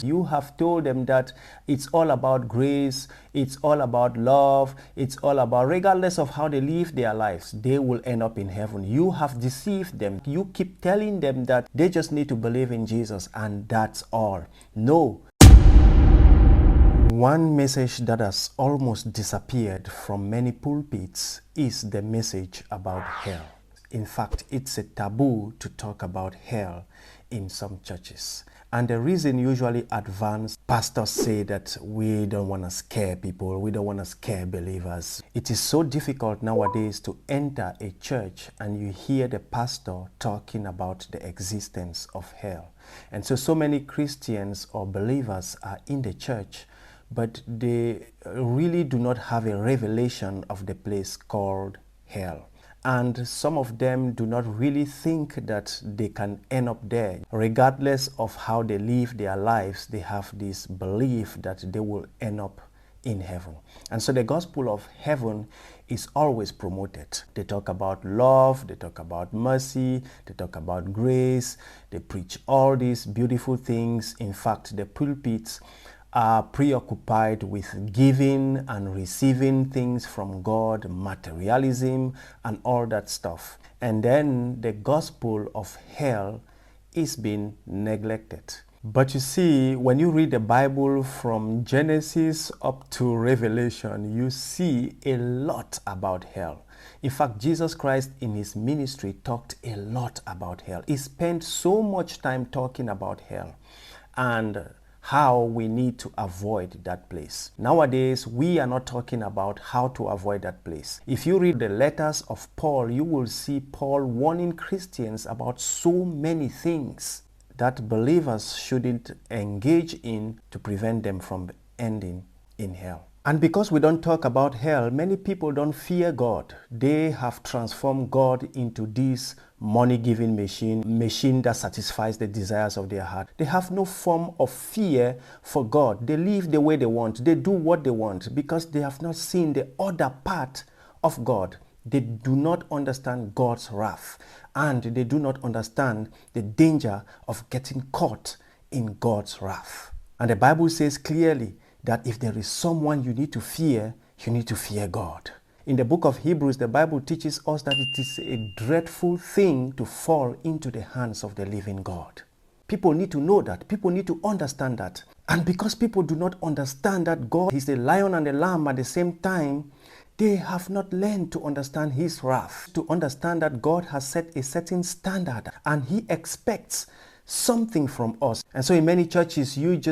You have told them that it's all about grace, it's all about love, it's all about, regardless of how they live their lives, they will end up in heaven. You have deceived them. You keep telling them that they just need to believe in Jesus and that's all. No. One message that has almost disappeared from many pulpits is the message about hell. In fact, it's a taboo to talk about hell in some churches. And the reason usually advanced pastors say that we don't want to scare people, we don't want to scare believers. It is so difficult nowadays to enter a church and you hear the pastor talking about the existence of hell. And so many Christians or believers are in the church, but they really do not have a revelation of the place called hell. And some of them do not really think that they can end up there. Regardless of how they live their lives, they have this belief that they will end up in heaven. And so the gospel of heaven is always promoted. They talk about love, they talk about mercy, they talk about grace, they preach all these beautiful things. In fact, the pulpits are preoccupied with giving and receiving things from God, materialism and all that stuff. And then the gospel of hell is being neglected. But you see, when you read the Bible from Genesis up to Revelation, you see a lot about hell. In fact, Jesus Christ in his ministry talked a lot about hell. He spent so much time talking about hell and how we need to avoid that place. Nowadays, we are not talking about how to avoid that place. If you read the letters of Paul, you will see Paul warning Christians about so many things that believers shouldn't engage in to prevent them from ending in hell. And because we don't talk about hell, many people don't fear God. They have transformed God into this money-giving machine that satisfies the desires of their heart. They have no form of fear for God. They live the way they want. They do what they want because they have not seen the other part of God. They do not understand God's wrath, and they do not understand the danger of getting caught in God's wrath. And the Bible says clearly that if there is someone you need to fear God. In the book of Hebrews, the Bible teaches us that it is a dreadful thing to fall into the hands of the living God. People need to know that. People need to understand that. And because people do not understand that God is the lion and the lamb at the same time, they have not learned to understand his wrath, to understand that God has set a certain standard and he expects something from us. And so in many churches, you just